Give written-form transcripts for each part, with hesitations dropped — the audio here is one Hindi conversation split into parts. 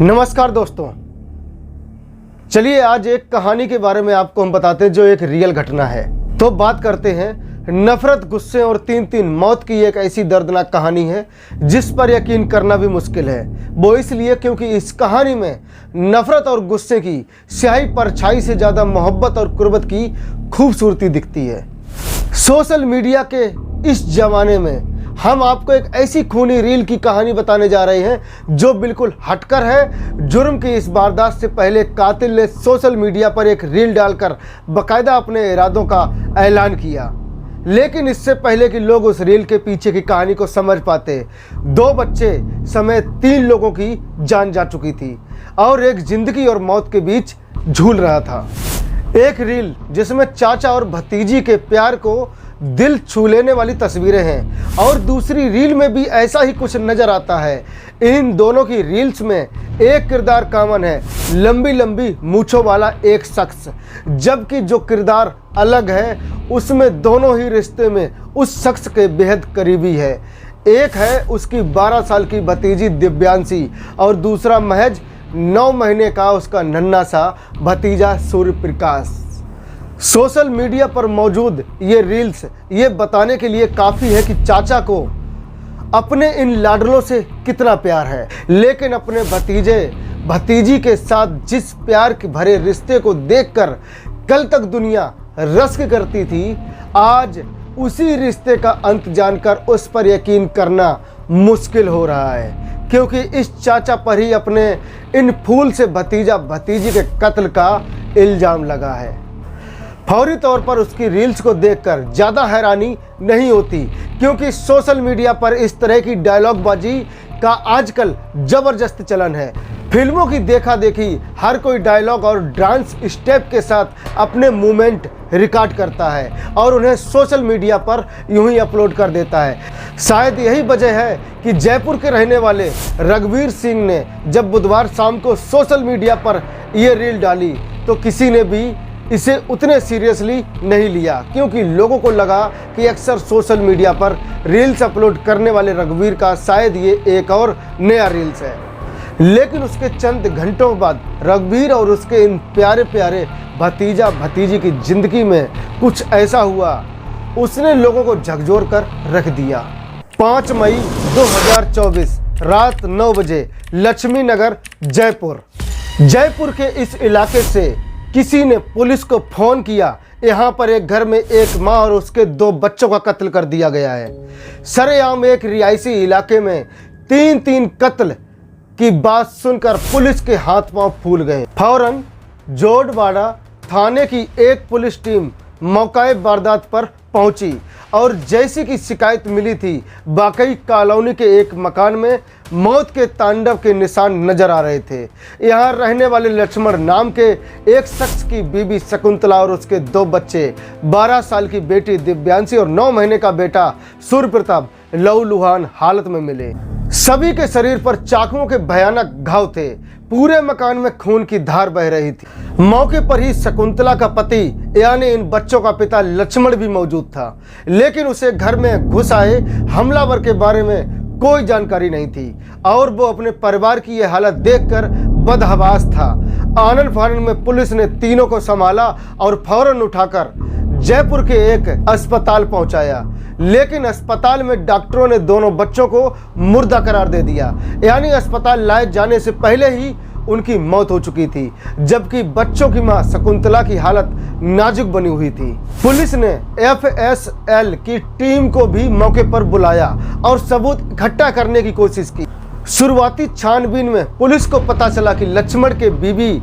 नमस्कार दोस्तों, चलिए आज एक कहानी के बारे में आपको हम बताते हैं जो एक रियल घटना है। तो बात करते हैं नफरत, गुस्से और तीन मौत की एक ऐसी दर्दनाक कहानी है जिस पर यकीन करना भी मुश्किल है। वो इसलिए क्योंकि इस कहानी में नफरत और गुस्से की स्याही परछाई से ज़्यादा मोहब्बत और कुर्बत की खूबसूरती दिखती है। सोशल मीडिया के इस जमाने में हम आपको एक ऐसी खूनी रील की कहानी बताने जा रहे हैं जो बिल्कुल हटकर है। जुर्म की इस वारदात से पहले कातिल ने सोशल मीडिया पर एक रील डालकर बाकायदा अपने इरादों का ऐलान किया, लेकिन इससे पहले कि लोग उस रील के पीछे की कहानी को समझ पाते, 2 बच्चे समेत 3 लोगों की जान जा चुकी थी और एक जिंदगी और मौत के बीच झूल रहा था। एक रील जिसमें चाचा और भतीजी के प्यार को दिल छू लेने वाली तस्वीरें हैं और दूसरी रील में भी ऐसा ही कुछ नजर आता है। इन दोनों की रील्स में एक किरदार कॉमन है, लंबी लंबी मूंछों वाला एक शख्स, जबकि जो किरदार अलग है उसमें दोनों ही रिश्ते में उस शख्स के बेहद करीबी है। एक है उसकी 12 साल की भतीजी दिव्यांशी और दूसरा महज 9 महीने का उसका नन्हा सा भतीजा सूर्य प्रकाश। सोशल मीडिया पर मौजूद ये रील्स ये बताने के लिए काफ़ी है कि चाचा को अपने इन लाडलों से कितना प्यार है, लेकिन अपने भतीजी के साथ जिस प्यार के भरे रिश्ते को देखकर कल तक दुनिया रश्क करती थी, आज उसी रिश्ते का अंत जानकर उस पर यकीन करना मुश्किल हो रहा है, क्योंकि इस चाचा पर ही अपने इन फूल से भतीजी के कत्ल का इल्ज़ाम लगा है। फौरी तौर पर उसकी रील्स को देखकर ज़्यादा हैरानी नहीं होती, क्योंकि सोशल मीडिया पर इस तरह की डायलॉगबाजी का आजकल ज़बरदस्त चलन है। फिल्मों की देखा देखी हर कोई डायलॉग और डांस स्टेप के साथ अपने मूवमेंट रिकॉर्ड करता है और उन्हें सोशल मीडिया पर यूं ही अपलोड कर देता है। शायद यही वजह है कि जयपुर के रहने वाले रघुवीर सिंह ने जब बुधवार शाम को सोशल मीडिया पर ये रील डाली तो किसी ने भी इसे उतने सीरियसली नहीं लिया, क्योंकि लोगों को लगा कि अक्सर सोशल मीडिया पर रील्स अपलोड करने वाले रघुवीर का शायद ये एक और नया रील्स है। लेकिन उसके चंद घंटों बाद रघुवीर और उसके इन प्यारे प्यारे भतीजी की ज़िंदगी में कुछ ऐसा हुआ, उसने लोगों को झकझोर कर रख दिया। 5 मई 2024 रात 9 बजे लक्ष्मी नगर जयपुर के इस इलाके से किसी ने पुलिस को फ़ोन किया। यहाँ पर एक घर में एक माँ और उसके 2 बच्चों का कत्ल कर दिया गया है। सरेआम एक रिहायशी इलाके में 3 कत्ल की बात सुनकर पुलिस के हाथ पांव फूल गए। फौरन जोड़वाड़ा थाने की एक पुलिस टीम मौके वारदात पर पहुंची और जैसी की शिकायत मिली थी, वाकई कॉलोनी के एक मकान में मौत के तांडव के निशान नजर आ रहे थे। यहाँ रहने वाले लक्ष्मण नाम के एक शख्स की बीबी शकुंतला और उसके 2 बच्चे, 12 साल की बेटी दिव्यांशी और 9 महीने का बेटा सूर्य प्रताप लहूलुहान हालत में मिले। सभी के शरीर पर चाकुओं के भयानक घाव थे। पूरे मकान में खून की धार बह रही थी। मौके पर ही शकुंतला का पति यानी इन बच्चों का पिता लक्ष्मण भी मौजूद था, लेकिन उसे घर में घुस आए हमलावर के बारे में कोई जानकारी नहीं थी और वो अपने परिवार की यह हालत देखकर बदहवास था। आनन फानन में पुलिस ने तीनों को संभाला और फौरन उठाकर जयपुर के एक अस्पताल पहुंचाया, लेकिन अस्पताल में डॉक्टरों ने दोनों बच्चों को मुर्दा करार दे दिया, यानी अस्पताल लाए जाने से पहले ही उनकी मौत हो चुकी थी, जबकि बच्चों की मां शकुंतला की हालत नाजुक बनी हुई थी। पुलिस ने FSL की टीम को भी मौके पर बुलाया और सबूत इकट्ठा करने की कोशिश की। शुरुआती छानबीन में पुलिस को पता चला कि लक्ष्मण के बीवी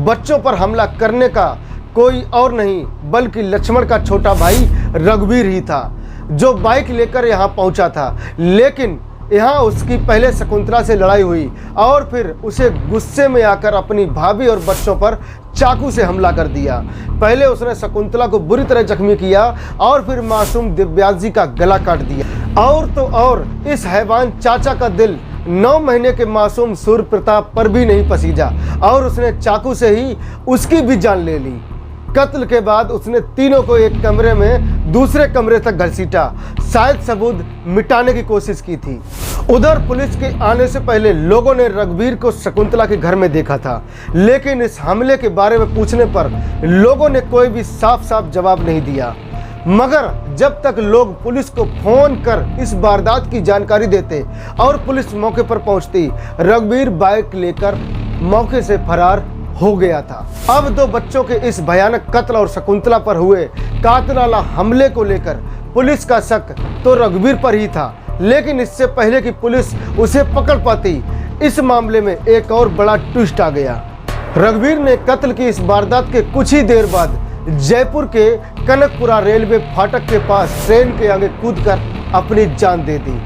बच्चों पर हमला करने का कोई और नहीं बल्कि लक्ष्मण का छोटा भाई रघुवीर ही था, जो बाइक लेकर यहाँ पहुँचा था। लेकिन यहाँ उसकी पहले शकुंतला से लड़ाई हुई और फिर उसे गुस्से में आकर अपनी भाभी और बच्चों पर चाकू से हमला कर दिया। पहले उसने शकुंतला को बुरी तरह जख्मी किया और फिर मासूम दिव्यांशी का गला काट दिया। और तो और इस हैवान चाचा का दिल 9 महीने के मासूम सूर्य प्रताप पर भी नहीं पसीजा और उसने चाकू से ही उसकी भी जान ले ली। कत्ल के बाद उसने तीनों को एक कमरे में दूसरे कमरे तक घसीटा, शायद सबूत मिटाने की कोशिश की थी। उधर पुलिस के आने से पहले लोगों ने रघुवीर को शकुंतला के घर में देखा था, लेकिन इस हमले के बारे में पूछने पर लोगों ने कोई भी साफ साफ जवाब नहीं दिया। मगर जब तक लोग पुलिस को फोन कर इस वारदात की जानकारी देते और पुलिस मौके पर पहुंचती, रघुवीर बाइक लेकर मौके से फरार हो गया था। अब दो बच्चों के इस भयानक कत्ल और शकुंतला पर हुए कातिलाना हमले को लेकर पुलिस का शक तो रघुवीर पर ही था, लेकिन इससे पहले कि पुलिस उसे पकड़ पाती, इस मामले में एक और बड़ा ट्विस्ट आ गया। रघुवीर ने कत्ल की इस वारदात के कुछ ही देर बाद जयपुर के कनकपुरा रेलवे फाटक के पास ट्रेन के आगे कूदकर अपनी जान दे दी।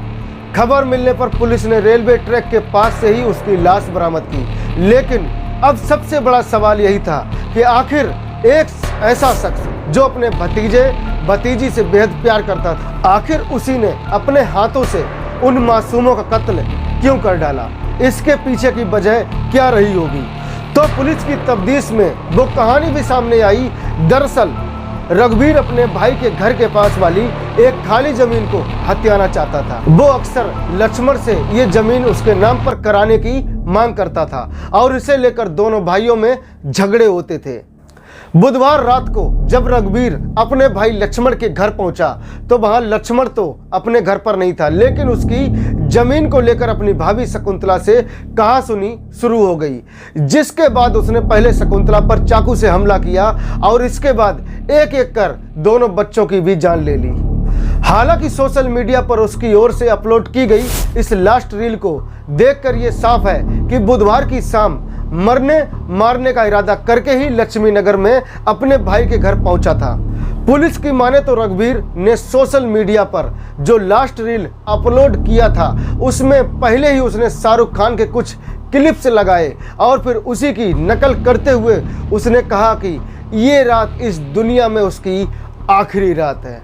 खबर मिलने पर पुलिस ने रेलवे ट्रैक के पास से ही उसकी लाश बरामद की, लेकिन अब सबसे बड़ा सवाल यही था कि आखिर एक ऐसा शख्स जो अपने भतीजी से बेहद प्यार करता था, आखिर उसी ने अपने हाथों से उन मासूमों का कत्ल क्यों कर डाला? इसके पीछे की वजह क्या रही होगी? तो पुलिस की तफ्तीश में वो कहानी भी सामने आई। दरअसल रघुवीर अपने भाई के घर के पास वाली एक खाली जमीन को हथियाना चाहता था। वो अक्सर लक्ष्मण से ये जमीन उसके नाम पर कराने की मांग करता था और इसे लेकर दोनों भाइयों में झगड़े होते थे। बुधवार रात को जब रघुवीर अपने भाई लक्ष्मण के घर पहुंचा तो वहां लक्ष्मण तो अपने घर पर नहीं था, लेकिन उसकी जमीन को लेकर अपनी भाभी शकुंतला से कहासुनी शुरू हो गई, जिसके बाद उसने पहले शकुंतला पर चाकू से हमला किया और इसके बाद एक एक कर दोनों बच्चों की भी जान ले ली। हालांकि सोशल मीडिया पर उसकी ओर से अपलोड की गई इस लास्ट रील को देखकर यह साफ है कि बुधवार की शाम मरने मारने का इरादा करके ही लक्ष्मी नगर में अपने भाई के घर पहुंचा था। पुलिस की माने तो रघुवीर ने सोशल मीडिया पर जो लास्ट रील अपलोड किया था उसमें पहले ही उसने शाहरुख खान के कुछ क्लिप्स लगाए और फिर उसी की नकल करते हुए उसने कहा कि ये रात इस दुनिया में उसकी आखिरी रात है।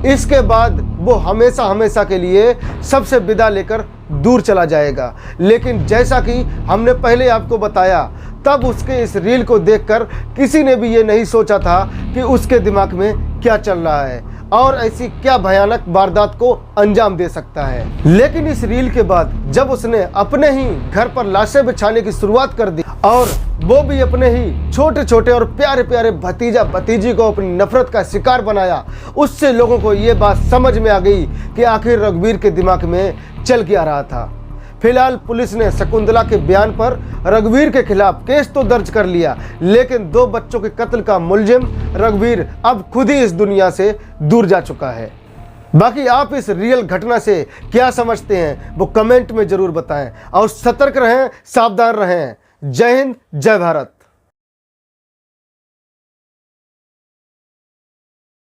इसके बाद वो हमेशा हमेशा के लिए सबसे विदा लेकर दूर चला जाएगा। लेकिन जैसा कि हमने पहले आपको बताया, तब उसके इस रील को देखकर किसी ने भी ये नहीं सोचा था कि उसके दिमाग में क्या चल रहा है और ऐसी क्या भयानक वारदात को अंजाम दे सकता है। लेकिन इस रील के बाद जब उसने अपने ही घर पर लाशें बिछाने की शुरुआत कर दी और वो भी अपने ही छोटे छोटे और प्यारे प्यारे भतीजा भतीजी को अपनी नफरत का शिकार बनाया, उससे लोगों को ये बात समझ में आ गई कि आखिर रघुवीर के दिमाग में चल क्या रहा था। फिलहाल पुलिस ने शकुंतला के बयान पर रघुवीर के खिलाफ केस तो दर्ज कर लिया, लेकिन दो बच्चों के कत्ल का मुलजिम रघुवीर अब खुद ही इस दुनिया से दूर जा चुका है। बाकी आप इस रियल घटना से क्या समझते हैं वो कमेंट में जरूर बताएं और सतर्क रहें, सावधान रहें। जय हिंद, जय भारत।